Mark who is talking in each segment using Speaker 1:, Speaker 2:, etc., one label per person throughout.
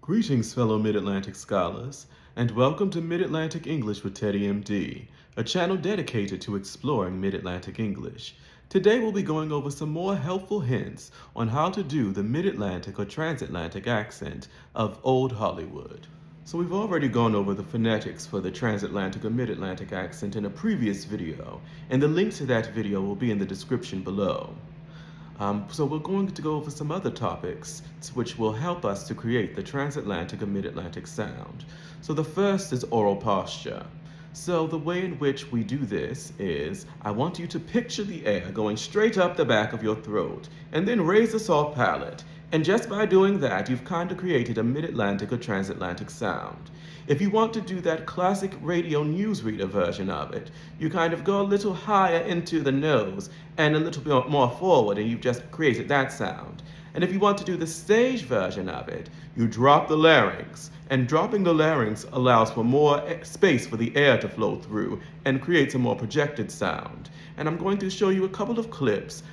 Speaker 1: Greetings, fellow Mid-Atlantic scholars, and welcome to Mid-Atlantic English with Teddy MD, a channel dedicated to exploring Mid-Atlantic English. Today we'll be going over some more helpful hints on how to do the Mid-Atlantic or Transatlantic accent of Old Hollywood. So we've already gone over the phonetics for the Transatlantic or Mid-Atlantic accent in a previous video, and the link to that video will be in the description below. So we're going to go over some other topics which will help us to create the transatlantic or mid-Atlantic sound. So the first is oral posture. So the way in which we do this is, I want you to picture the air going straight up the back of your throat and then raise the soft palate. And just by doing that, you've kind of created a mid-Atlantic or transatlantic sound. If you want to do that classic radio newsreader version of it, you kind of go a little higher into the nose and a little bit more forward, and you've just created that sound. And if you want to do the stage version of it, you drop the larynx, and dropping the larynx allows for more space for the air to flow through and creates a more projected sound. And I'm going to show you a couple of clips,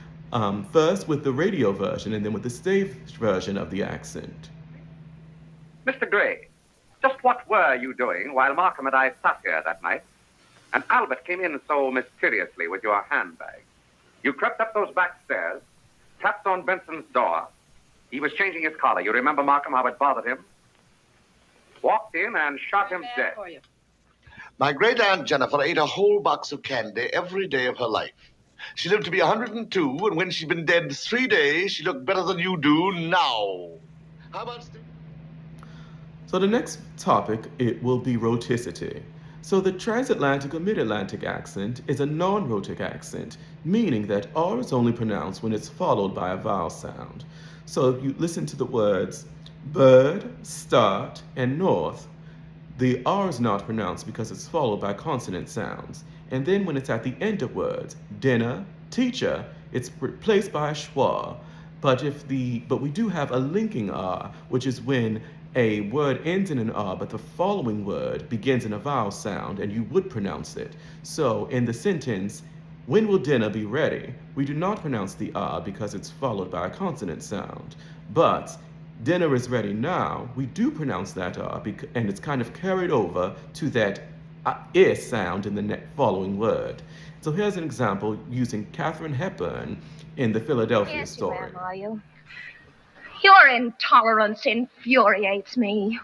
Speaker 1: first with the radio version and then with the stage version of the accent.
Speaker 2: Mr. Gray, just what were you doing while Markham and I sat here that night, and Albert came in so mysteriously with your handbag? You crept up those back stairs, tapped on Benson's door. He was changing his collar. You remember, Markham, how it bothered him? Walked in and shot him dead.
Speaker 3: My great-aunt Jennifer ate a whole box of candy every day of her life. She lived to be 102, and when she'd been dead 3 days, she looked better than you do now. How about...
Speaker 1: So the next topic, it will be rhoticity. So the transatlantic or mid-Atlantic accent is a non-rhotic accent, meaning that R is only pronounced when it's followed by a vowel sound. So if you listen to the words bird, start, and north, the R is not pronounced because it's followed by consonant sounds. And then when it's at the end of words, dinner, teacher, it's replaced by a schwa. But we do have a linking R, which is when a word ends in an R, but the following word begins in a vowel sound, and you would pronounce it. So in the sentence, when will dinner be ready? We do not pronounce the R because it's followed by a consonant sound. But dinner is ready now, we do pronounce that R, and it's kind of carried over to that is sound in the following word. So here's an example using Katharine Hepburn in the Philadelphia story.
Speaker 4: Yes, you am, are you? Your intolerance infuriates me.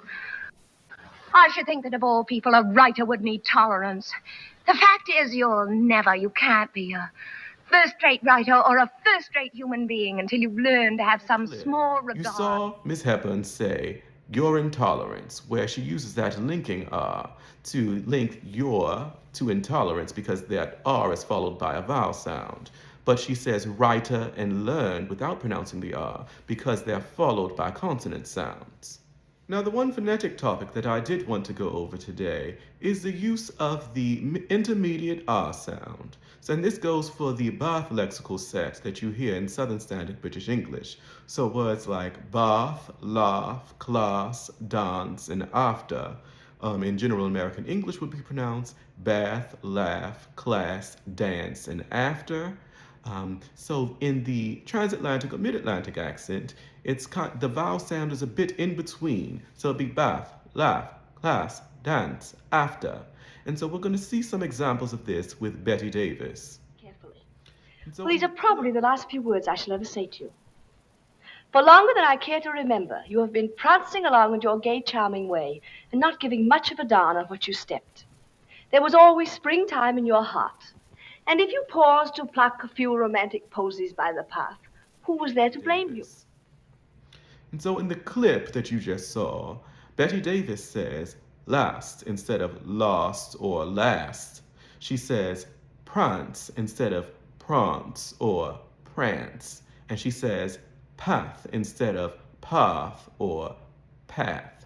Speaker 4: I should think that of all people, a writer would need tolerance. The fact is, you can't be a first-rate writer or a first-rate human being until you've learned to have some small regard.
Speaker 1: You saw Miss Hepburn say, your intolerance, where she uses that linking R to link your to intolerance because that R is followed by a vowel sound. But she says writer and learn without pronouncing the R because they're followed by consonant sounds. Now, the one phonetic topic that I did want to go over today is the use of the intermediate R sound. So, and this goes for the bath lexical set that you hear in Southern Standard British English. So words like bath, laugh, class, dance, and after in General American English would be pronounced bath, laugh, class, dance, and after. So in the transatlantic or mid-Atlantic accent, the vowel sound is a bit in between. So it'd be bath, laugh, class, dance, after. And so we're going to see some examples of this with Betty Davis.
Speaker 5: Carefully.
Speaker 1: So
Speaker 5: Well, these are probably the last few words I shall ever say to you. For longer than I care to remember, you have been prancing along in your gay, charming way and not giving much of a darn on what you stepped. There was always springtime in your heart. And if you paused to pluck a few romantic posies by the path, who was there to blame you?
Speaker 1: And so in the clip that you just saw, Betty Davis says last instead of lost or last. She says prance instead of prance or prance. And she says path instead of path or path.